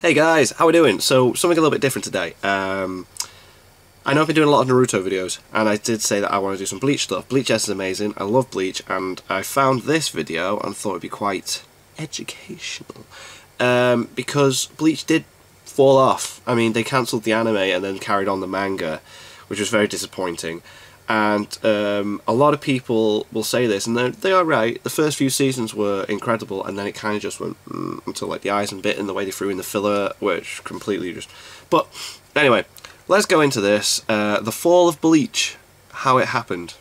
Hey guys, how we doing? So, something a little bit different today. I know I've been doing a lot of Naruto videos, and I did say that I want to do some Bleach stuff. Bleach S is amazing, I love Bleach, and I found this video and thought it'd be quite educational. Because Bleach did fall off. I mean, they cancelled the anime and then carried on the manga, which was very disappointing. And a lot of people will say this, and they are right. The first few seasons were incredible, and then it kind of just went until like the eyes and bit, and the way they threw in the filler, which completely just. But anyway, let's go into this. The fall of Bleach, how it happened.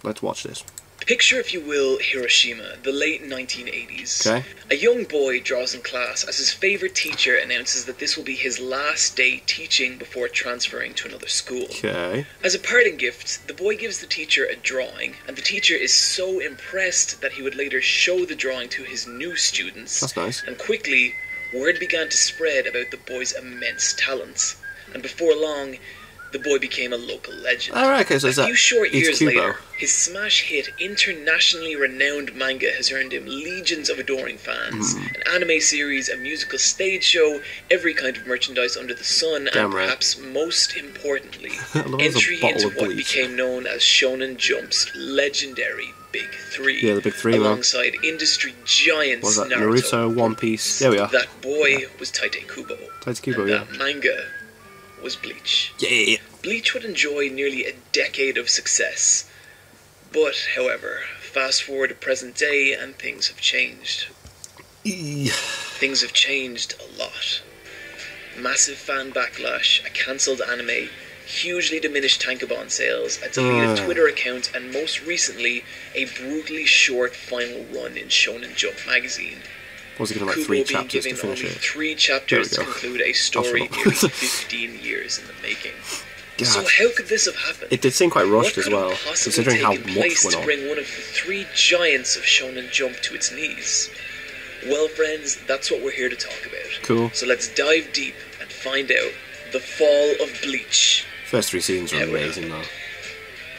Let's watch this. Picture, if you will, Hiroshima, the late 1980s. Okay. A young boy draws in class as his favourite teacher announces that this will be his last day teaching before transferring to another school. Okay. As a parting gift, the boy gives the teacher a drawing, and the teacher is so impressed that he would later show the drawing to his new students. That's nice. And quickly, word began to spread about the boy's immense talents. And before long, the boy became a local legend. Alright, okay, so a few short years Kubo. later, his smash hit, internationally renowned manga has earned him legions of adoring fans. An anime series, a musical stage show, every kind of merchandise under the sun, and perhaps most importantly, entry into what became known as Shonen Jump's legendary Big Three. Yeah, the Big Three, alongside industry giants what was that? Naruto, One Piece. There we are. That boy was Tite Kubo. Tite Kubo, and yeah. that manga was Bleach. Yeah. Bleach would enjoy nearly a decade of success. But, however, fast forward to present day and things have changed. Things have changed a lot. Massive fan backlash, a cancelled anime, hugely diminished tankobon sales, a deleted Twitter account, and most recently, a brutally short final run in Shonen Jump magazine. Was it going to like 3 chapters to finish it? 3 chapters to conclude a story nearly 15 years in the making. God. So how could this have happened? It did seem quite rushed as well, considering how much went on. To bring one of the 3 giants of Shonen Jump to its knees? Well, friends, that's what we're here to talk about. Cool. So let's dive deep and find out the fall of Bleach. First 3 seasons are amazing, though.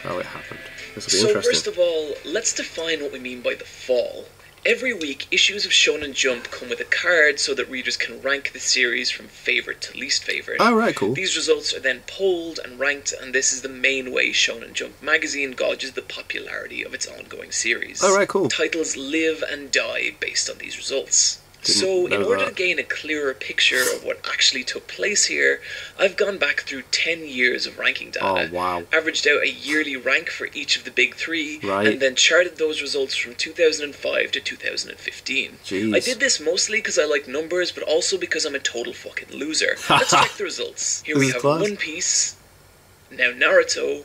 How it happened. This will be so interesting. First of all, let's define what we mean by the fall. Every week, issues of Shonen Jump come with a card so that readers can rank the series from favourite to least favourite. Oh, right, cool. These results are then polled and ranked, and this is the main way Shonen Jump magazine gauges the popularity of its ongoing series. Oh, right, cool. Titles live and die based on these results. So, in order to gain a clearer picture of what actually took place here, I've gone back through 10 years of ranking data, averaged out a yearly rank for each of the big 3, and then charted those results from 2005 to 2015. Jeez. I did this mostly because I like numbers, but also because I'm a total fucking loser. Let's check the results. Here we have One Piece, now Naruto,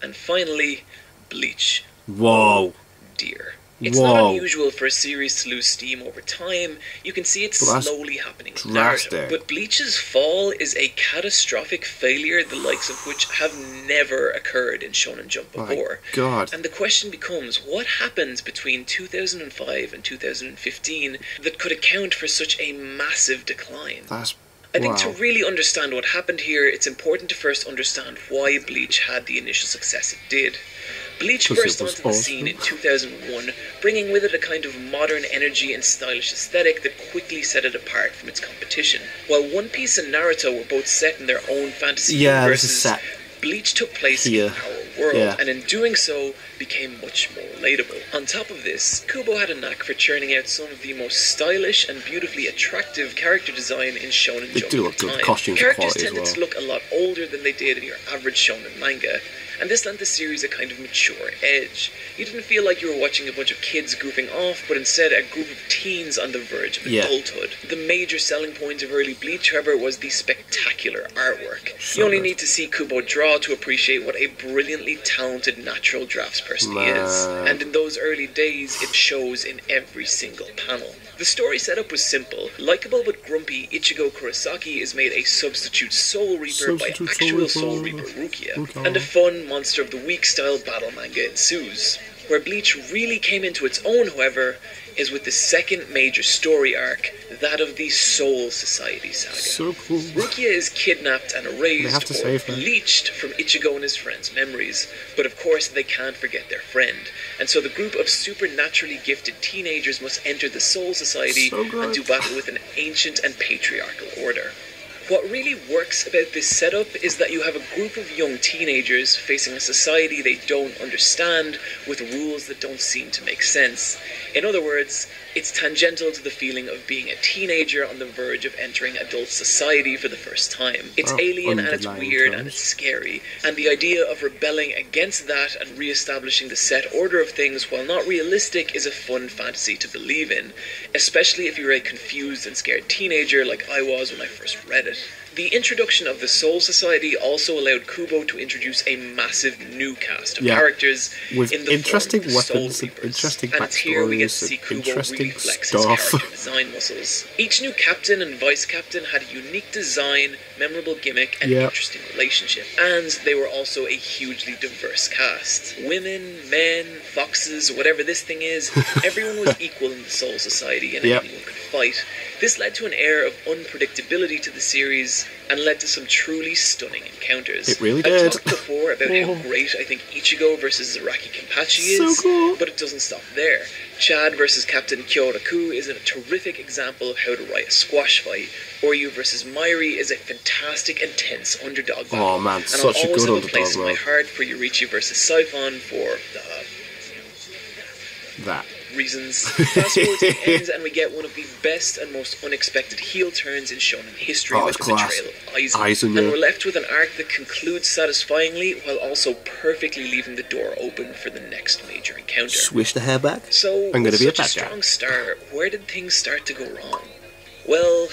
and finally, Bleach. Whoa. Dear. It's not unusual for a series to lose steam over time. You can see it slowly happening in Naruto. But Bleach's fall is a catastrophic failure the likes of which have never occurred in Shonen Jump before. My God. And the question becomes, what happened between 2005 and 2015 that could account for such a massive decline? I think to really understand what happened here, it's important to first understand why Bleach had the initial success it did. Bleach burst onto the scene in 2001, bringing with it a kind of modern energy and stylish aesthetic that quickly set it apart from its competition. While One Piece and Naruto were both set in their own fantasy universes, Bleach took place in our world, and in doing so, became much more relatable. On top of this, Kubo had a knack for churning out some of the most stylish and beautifully attractive character design in Shonen Jump. They do look good. Costumes Characters tended to look a lot older than they did in your average shonen manga, and this lent the series a kind of mature edge. You didn't feel like you were watching a bunch of kids goofing off, but instead a group of teens on the verge of adulthood. The major selling point of early Bleach, however, was the spectacular artwork. You only need to see Kubo draw to appreciate what a brilliantly talented natural draftsperson he is. And in those early days, it shows in every single panel. The story setup was simple. Likeable but grumpy Ichigo Kurosaki is made a substitute Soul Reaper by actual Soul Reaper Rukia, and a fun Monster of the Week style battle manga ensues. Where Bleach really came into its own, however, is with the second major story arc, that of the Soul Society saga. So cool. Rukia is kidnapped and erased or bleached from Ichigo and his friends' memories, but of course they can't forget their friend, and so the group of supernaturally gifted teenagers must enter the Soul Society and do battle with an ancient and patriarchal order. What really works about this setup is that you have a group of young teenagers facing a society they don't understand with rules that don't seem to make sense. In other words, it's tangential to the feeling of being a teenager on the verge of entering adult society for the first time. It's alien and it's weird and it's scary, and the idea of rebelling against that and re-establishing the set order of things, while not realistic, is a fun fantasy to believe in, especially if you're a confused and scared teenager like I was when I first read it. The introduction of the Soul Society also allowed Kubo to introduce a massive new cast of characters with in the interesting form of the weapons, Soul Reapers. interesting and it's here we get to backstories, see Kubo interesting really flex stuff. his character design muscles. Each new captain and vice captain had a unique design, memorable gimmick, and interesting relationship. And they were also a hugely diverse cast. Women, men, foxes, whatever this thing is, everyone was equal in the Soul Society and anyone could fight. This led to an air of unpredictability to the series and led to some truly stunning encounters. It really did. I've talked before about how great I think Ichigo versus Zaraki Kenpachi is, so cool. but it doesn't stop there. Chad versus Captain Kyoraku is a terrific example of how to write a squash fight. Oryu versus Mairi is a fantastic and tense underdog battle. Oh man, and such I'll a always good have a place in my heart for Yorichi versus Siphon for that. reasons. Fast forward to the end and we get one of the best and most unexpected heel turns in shonen history with the betrayal of Aizen. And we're left with an arc that concludes satisfyingly while also perfectly leaving the door open for the next major encounter. Swish the hair back. So, I'm gonna be such a a strong start, where did things start to go wrong? Well,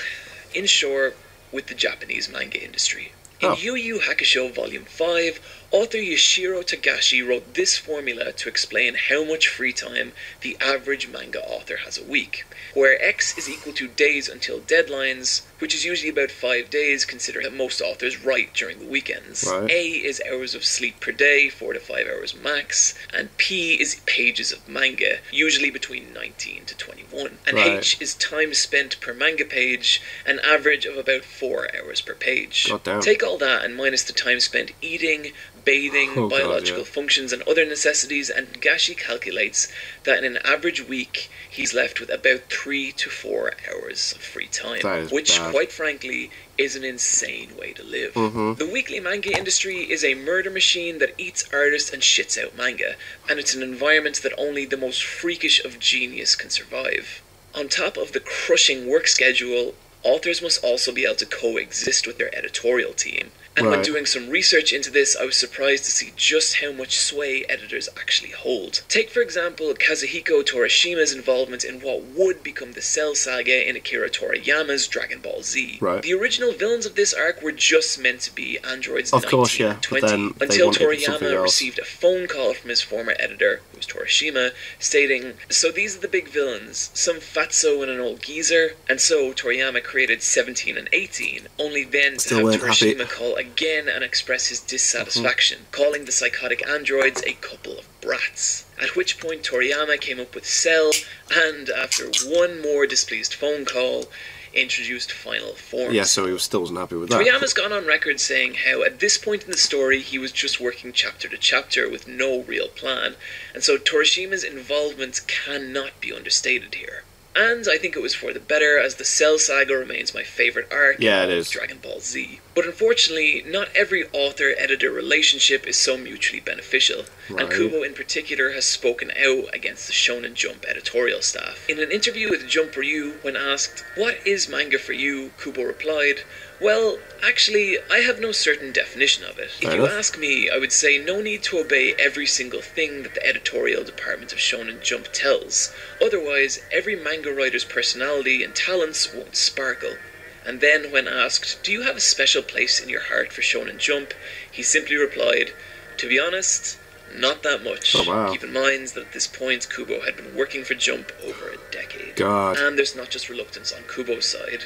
in short, with the Japanese manga industry. In Yu Yu Hakusho Volume 5, author Yoshiro Tagashi wrote this formula to explain how much free time the average manga author has a week, where X is equal to days until deadlines, which is usually about 5 days considering that most authors write during the weekends. A is hours of sleep per day, 4 to 5 hours max, and P is pages of manga, usually between 19 to 21. And H is time spent per manga page, an average of about 4 hours per page. Take all that and minus the time spent eating, bathing, biological functions and other necessities, and Tagashi calculates that in an average week he's left with about 3 to 4 hours of free time, which quite frankly is an insane way to live. The weekly manga industry is a murder machine that eats artists and shits out manga, and it's an environment that only the most freakish of genius can survive. On top of the crushing work schedule, authors must also be able to coexist with their editorial team. And when doing some research into this, I was surprised to see just how much sway editors actually hold. Take, for example, Kazuhiko Torishima's involvement in what would become the Cell Saga in Akira Toriyama's Dragon Ball Z. The original villains of this arc were just meant to be androids 19 and 20, until Toriyama received a phone call from his former editor, who was Torishima, stating, "So these are the big villains, some fatso and an old geezer," and so Toriyama created 17 and 18, only then to have Torishima call again and express his dissatisfaction, calling the psychotic androids a couple of brats. At which point Toriyama came up with Cell, and after one more displeased phone call, introduced final forms. Yeah, so he still wasn't happy with that. Toriyama's gone on record saying how at this point in the story he was just working chapter to chapter with no real plan, and so Torishima's involvement cannot be understated here. And I think it was for the better, as the Cell Saga remains my favourite arc of Dragon Ball Z. But unfortunately, not every author-editor relationship is so mutually beneficial, and Kubo in particular has spoken out against the Shonen Jump editorial staff. In an interview with Jump Ryu, when asked, "What is manga for you?" Kubo replied, "Well, actually, I have no certain definition of it. If you ask me, I would say no need to obey every single thing that the editorial department of Shonen Jump tells. Otherwise, every manga writer's personality and talents won't sparkle." And then, when asked, "Do you have a special place in your heart for Shonen Jump?" he simply replied, "To be honest, not that much." Keep in mind that at this point, Kubo had been working for Jump over a decade. And there's not just reluctance on Kubo's side.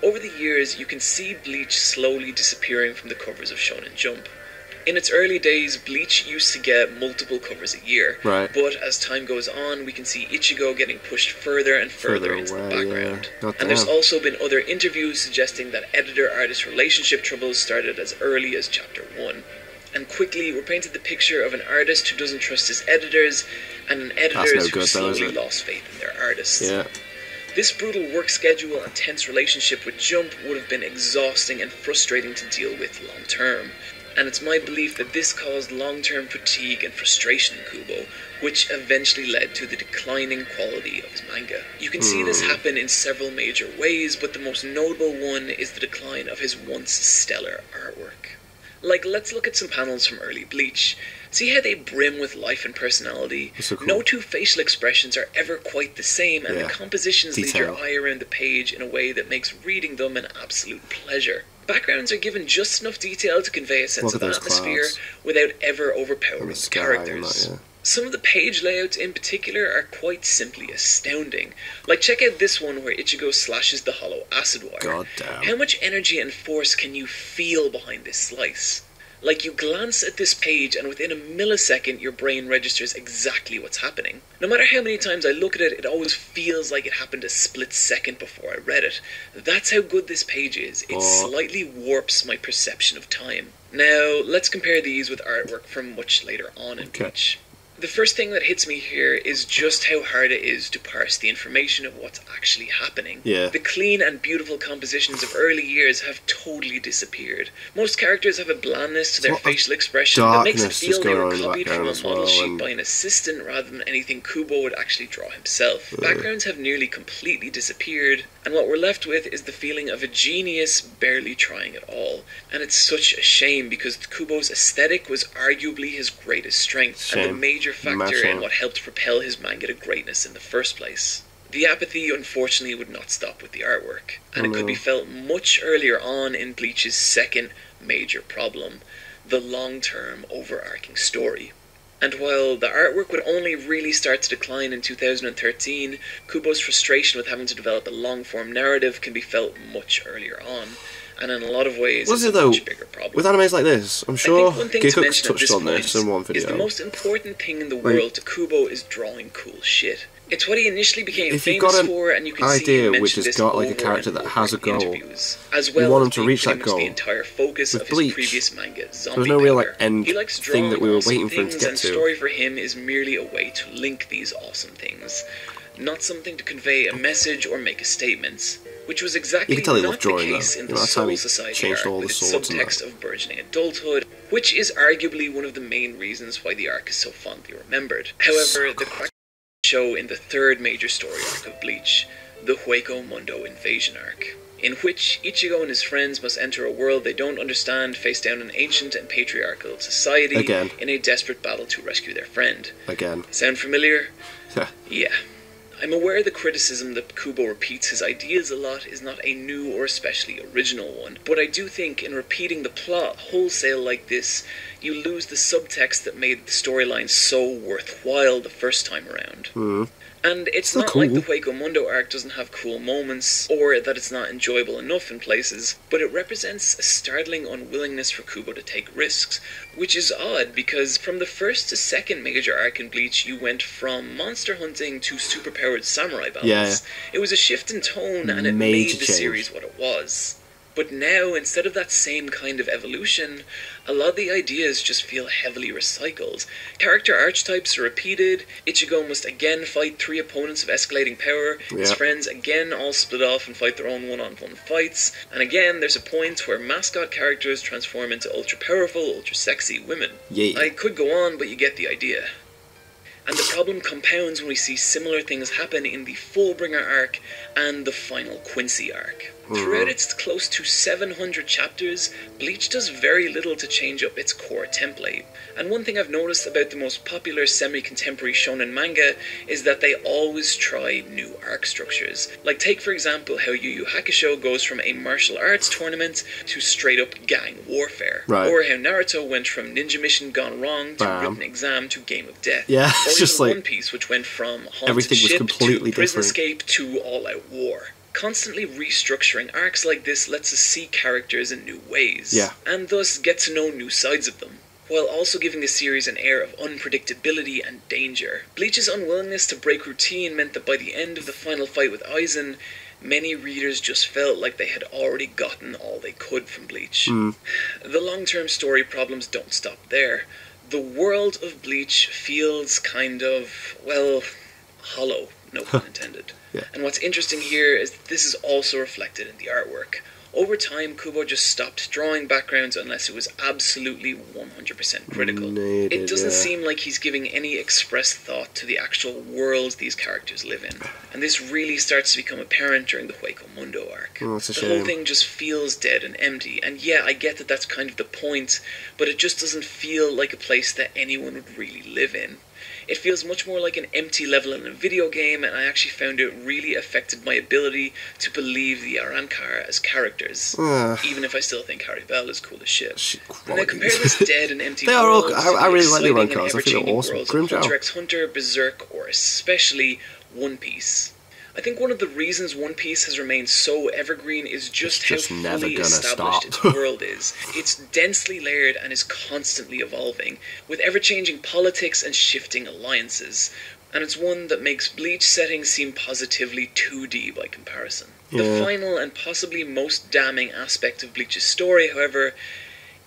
Over the years, you can see Bleach slowly disappearing from the covers of Shonen Jump. In its early days, Bleach used to get multiple covers a year, right. but as time goes on, we can see Ichigo getting pushed further and further into the background. Yeah. And there's also been other interviews suggesting that editor-artist relationship troubles started as early as Chapter 1. And quickly, we're painted the picture of an artist who doesn't trust his editors, and an editors who slowly lost faith in their artists. Yeah. This brutal work schedule and tense relationship with Jump would have been exhausting and frustrating to deal with long term. And it's my belief that this caused long-term fatigue and frustration in Kubo, which eventually led to the declining quality of his manga. You can see this happen in several major ways, but the most notable one is the decline of his once stellar artwork. Like, let's look at some panels from early Bleach. See how they brim with life and personality? So cool. No two facial expressions are ever quite the same, and the compositions lead your eye around the page in a way that makes reading them an absolute pleasure. Backgrounds are given just enough detail to convey a sense of atmosphere without ever overpowering the characters. Some of the page layouts in particular are quite simply astounding. Like, check out this one where Ichigo slashes the hollow acid wire. God damn. How much energy and force can you feel behind this slice? Like, you glance at this page and within a millisecond your brain registers exactly what's happening. No matter how many times I look at it, it always feels like it happened a split second before I read it. That's how good this page is. It slightly warps my perception of time. Now, let's compare these with artwork from much later on in Bleach. The first thing that hits me here is just how hard it is to parse the information of what's actually happening. Yeah. The clean and beautiful compositions of early years have totally disappeared. Most characters have a blandness to their facial expression that makes it feel they were copied from a model sheet by an assistant rather than anything Kubo would actually draw himself. Backgrounds have nearly completely disappeared, and what we're left with is the feeling of a genius barely trying at all. And it's such a shame because Kubo's aesthetic was arguably his greatest strength and the major factor in what helped propel his manga to greatness in the first place. The apathy, unfortunately, would not stop with the artwork, and it could be felt much earlier on in Bleach's second major problem, the long-term overarching story. And while the artwork would only really start to decline in 2013, Kubo's frustration with having to develop a long-form narrative can be felt much earlier on. And in a lot of ways, it's a much bigger problem. With animes like this, I'm sure Gikuk's touched on this in one video. Is the most important thing in the world to Kubo is drawing cool shit. It's what he initially became famous for, and you can see him mention this over and over in interviews. As well as being pretty much the entire focus of his previous manga, Zombie Powder. He likes drawing awesome things, and story for him is merely a way to link these awesome things, not something to convey a message or make a statement. Which was exactly not the case in the Soul Society arc with its subtext of burgeoning adulthood, which is arguably one of the main reasons why the arc is so fondly remembered. However, the crack show in the third major story arc of Bleach, the Hueco Mundo Invasion arc, in which Ichigo and his friends must enter a world they don't understand, face down an ancient and patriarchal society in a desperate battle to rescue their friend. Sound familiar? Yeah. I'm aware the criticism that Kubo repeats his ideas a lot is not a new or especially original one, but I do think in repeating the plot wholesale like this, you lose the subtext that made the storyline so worthwhile the first time around. And it's not like the Hueco Mundo arc doesn't have cool moments, or that it's not enjoyable enough in places, but it represents a startling unwillingness for Kubo to take risks, which is odd because from the first to second major arc in Bleach, you went from monster hunting to superpowered samurai battles. It was a shift in tone, and it made the series what it was. But now, instead of that same kind of evolution, a lot of the ideas just feel heavily recycled. Character archetypes are repeated, Ichigo must again fight 3 opponents of escalating power, his friends again all split off and fight their own one-on-one fights, and again there's a point where mascot characters transform into ultra-powerful, ultra-sexy women. I could go on, but you get the idea. And the problem compounds when we see similar things happen in the Fullbringer arc and the final Quincy arc. Throughout its close to 700 chapters, Bleach does very little to change up its core template. And one thing I've noticed about the most popular semi-contemporary shonen manga is that they always try new arc structures. Like take for example how Yu Yu Hakusho goes from a martial arts tournament to straight up gang warfare. Or how Naruto went from ninja mission gone wrong to written exam to game of death. Or just like One Piece, which went from haunted ship to prison escape to all-out war. Constantly restructuring arcs like this lets us see characters in new ways, and thus get to know new sides of them. while also giving the series an air of unpredictability and danger. Bleach's unwillingness to break routine meant that by the end of the final fight with Aizen, many readers just felt like they had already gotten all they could from Bleach. The long-term story problems don't stop there. The world of Bleach feels kind of, well, hollow, no pun intended. Yeah. And what's interesting here is that this is also reflected in the artwork. Over time, Kubo just stopped drawing backgrounds unless it was absolutely 100% critical. It doesn't seem like he's giving any express thought to the actual world these characters live in. And this really starts to become apparent during the Hueco Mundo arc. Oh, that's a shame. The whole thing just feels dead and empty. And yeah, I get that that's kind of the point, but it just doesn't feel like a place that anyone would really live in. It feels much more like an empty level in a video game, and I actually found it really affected my ability to believe the Arrancar as characters, even if I still think Harry Bell is cool as shit. Now compare this dead and empty world to I really like the Arrancars. I think they're awesome. Hunter x Hunter, Berserk, or especially One Piece. I think one of the reasons One Piece has remained so evergreen is just how fully established its world is. It's densely layered and is constantly evolving, with ever-changing politics and shifting alliances. And it's one that makes Bleach settings seem positively 2D by comparison. The final and possibly most damning aspect of Bleach's story, however,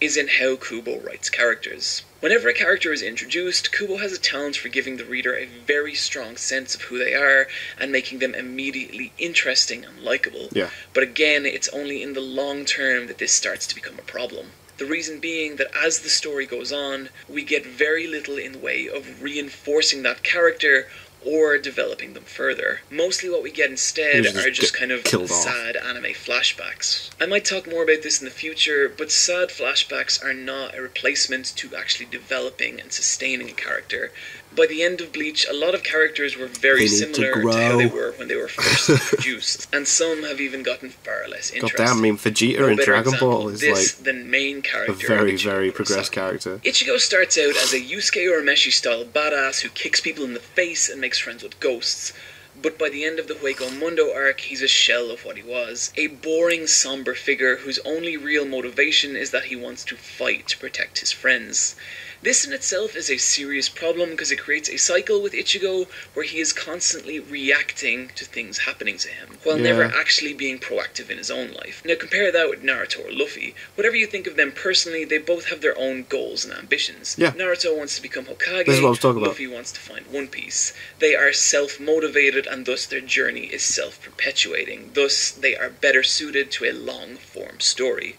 is in how Kubo writes characters. Whenever a character is introduced, Kubo has a talent for giving the reader a very strong sense of who they are and making them immediately interesting and likable. Yeah. But again, it's only in the long term that this starts to become a problem. The reason being that as the story goes on, we get very little in the way of reinforcing that character or developing them further. Mostly what we get instead are just kind of sad anime flashbacks. I might talk more about this in the future, but sad flashbacks are not a replacement to actually developing and sustaining a character. By the end of Bleach, a lot of characters were very similar to how they were when they were first introduced, and some have even gotten far less interesting. God damn, I mean, Vegeta in Dragon Ball is like than main character a very, very progressed character. Ichigo starts out as a Yusuke Urameshi-style badass who kicks people in the face and makes friends with ghosts. But by the end of the Hueco Mundo arc, he's a shell of what he was. A boring, somber figure whose only real motivation is that he wants to fight to protect his friends. This in itself is a serious problem because it creates a cycle with Ichigo where he is constantly reacting to things happening to him, while never actually being proactive in his own life. Now compare that with Naruto or Luffy. Whatever you think of them personally, they both have their own goals and ambitions. Naruto wants to become Hokage, this is what I was talking about. Luffy wants to find One Piece. They are self-motivated and thus their journey is self-perpetuating. Thus, they are better suited to a long-form story.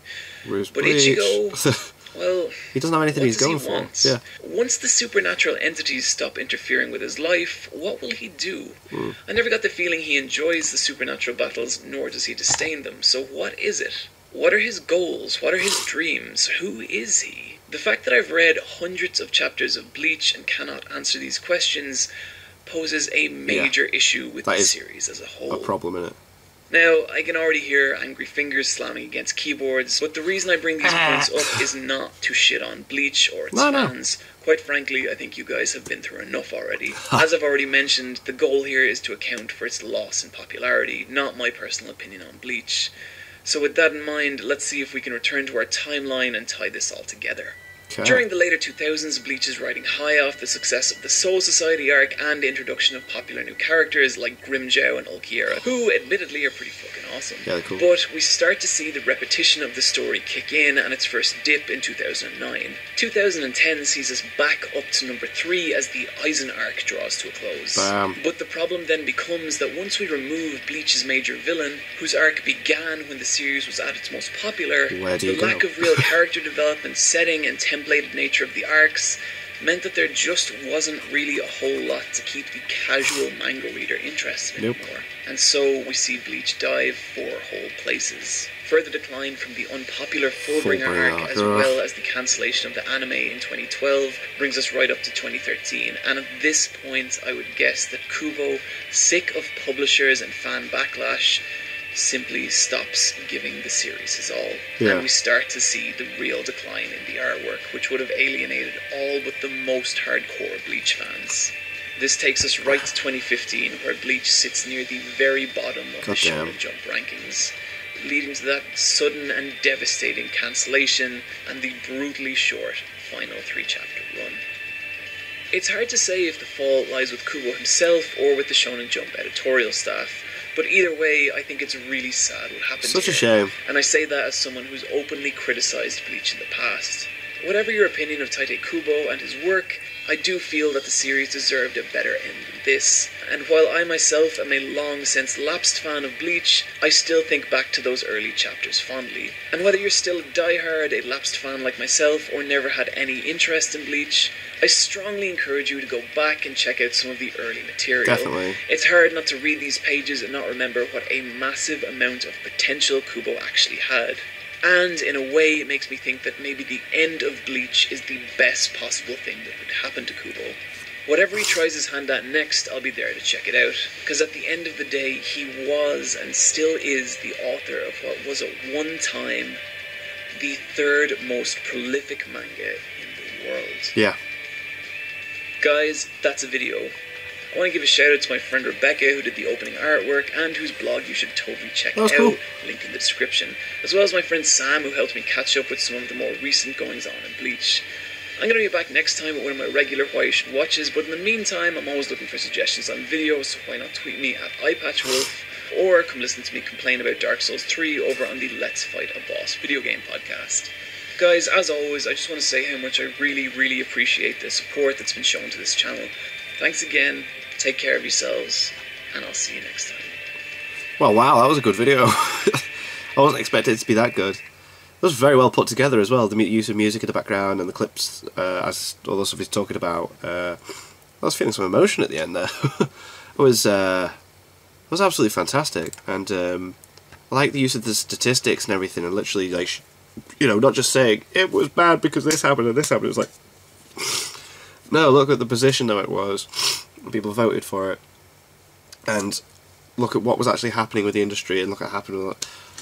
Where's but Bleach? Ichigo... Well, he doesn't have anything he's going for. Yeah. Once the supernatural entities stop interfering with his life, what will he do? I never got the feeling he enjoys the supernatural battles, nor does he disdain them. So what is it? What are his goals? What are his dreams? Who is he? The fact that I've read hundreds of chapters of Bleach and cannot answer these questions poses a major issue with the series as a whole. A problem, innit? Now, I can already hear angry fingers slamming against keyboards, but the reason I bring these points up is not to shit on Bleach or its fans. Quite frankly, I think you guys have been through enough already. As I've already mentioned, the goal here is to account for its loss in popularity, not my personal opinion on Bleach. So with that in mind, let's see if we can return to our timeline and tie this all together. Okay. During the later 2000s, Bleach is riding high off the success of the Soul Society arc and introduction of popular new characters like Grimmjow and Ulquiorra, who admittedly are pretty fucking awesome. Yeah, they're cool. But we start to see the repetition of the story kick in and its first dip in 2009. 2010 sees us back up to number 3 as the Aizen arc draws to a close. Bam. But the problem then becomes that once we remove Bleach's major villain, whose arc began when the series was at its most popular, the lack of real character development, setting, and templated nature of the arcs meant that there just wasn't really a whole lot to keep the casual manga reader interested anymore. And so we see Bleach dive 4 whole places. Further decline from the unpopular Fullbringer arc, as well as the cancellation of the anime in 2012, brings us right up to 2013. And at this point, I would guess that Kubo, sick of publishers and fan backlash, simply stops giving the series his all. And we start to see the real decline in the artwork, which would have alienated all but the most hardcore Bleach fans. This takes us right to 2015, where Bleach sits near the very bottom of the Shonen Jump rankings. leading to that sudden and devastating cancellation and the brutally short final 3-chapter run. It's hard to say if the fault lies with Kubo himself or with the Shonen Jump editorial staff, but either way, I think it's really sad what happened Such here. a shame. And I say that as someone who's openly criticised Bleach in the past. Whatever your opinion of Tite Kubo and his work, I do feel that the series deserved a better end than this. And while I myself am a long since lapsed fan of Bleach, I still think back to those early chapters fondly. And whether you're still a diehard, a lapsed fan like myself, or never had any interest in Bleach, I strongly encourage you to go back and check out some of the early material. Definitely. It's hard not to read these pages and not remember what a massive amount of potential Kubo actually had. And in a way, it makes me think that maybe the end of Bleach is the best possible thing that could happen to Kubo. Whatever he tries his hand at next, I'll be there to check it out. Because at the end of the day, he was and still is the author of what was at one time the third most prolific manga in the world. Yeah. Guys, that's a video. I want to give a shout out to my friend Rebecca, who did the opening artwork and whose blog you should totally check out, cool. link in the description, as well as my friend Sam, who helped me catch up with some of the more recent goings on in Bleach. I'm going to be back next time with one of my regular Why You Should Watches, but in the meantime, I'm always looking for suggestions on videos, so why not tweet me at iPatchWolf, or come listen to me complain about Dark Souls 3 over on the Let's Fight a Boss video game podcast. Guys, as always, I just want to say how much I really appreciate the support that's been shown to this channel. Thanks again, take care of yourselves, and I'll see you next time. Well, wow, that was a good video. I wasn't expecting it to be that good. It was very well put together as well, the use of music in the background and the clips, as all those stuff he's talking about. I was feeling some emotion at the end there. It was absolutely fantastic, and I like the use of the statistics and everything, and literally, like, you know, not just saying, it was bad because this happened and this happened. It was like, no, look at the position that it was. People voted for it. And look at what was actually happening with the industry, and look at what happened.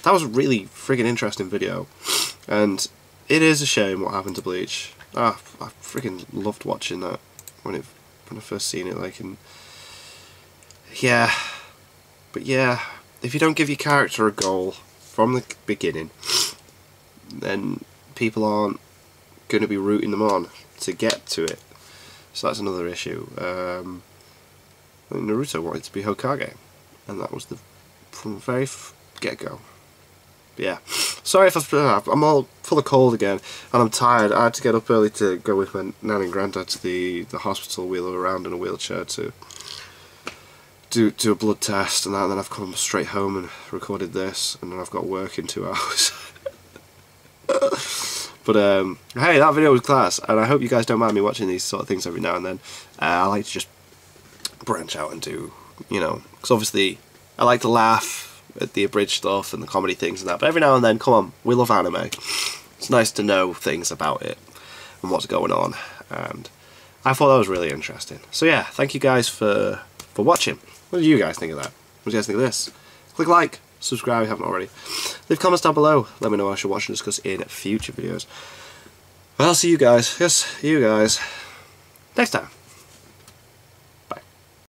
That was a really friggin' interesting video. And it is a shame what happened to Bleach. I friggin' loved watching that when I first seen it, like, and yeah. But yeah, if you don't give your character a goal from the beginning, then people aren't going to be rooting them on to get to it. So that's another issue. Naruto wanted to be Hokage, and that was from the very get-go. Yeah, sorry if I'm all full of cold again, and I'm tired. I had to get up early to go with my nan and granddad to the hospital, wheel her around in a wheelchair to do a blood test, and then I've come straight home and recorded this, and then I've got work in 2 hours. But hey, that video was class, and I hope you guys don't mind me watching these sort of things every now and then. I like to just branch out and do, you know, because obviously I like to laugh at the abridged stuff and the comedy things and that, but every now and then, come on, we love anime. It's nice to know things about it and what's going on, and I thought that was really interesting. So yeah, thank you guys for watching. What do you guys think of that? What do you guys think of this? Click like, subscribe if you haven't already. Leave comments down below. Let me know what I should watch and discuss in future videos. Well, I'll see you guys. Yes, you guys. Next time.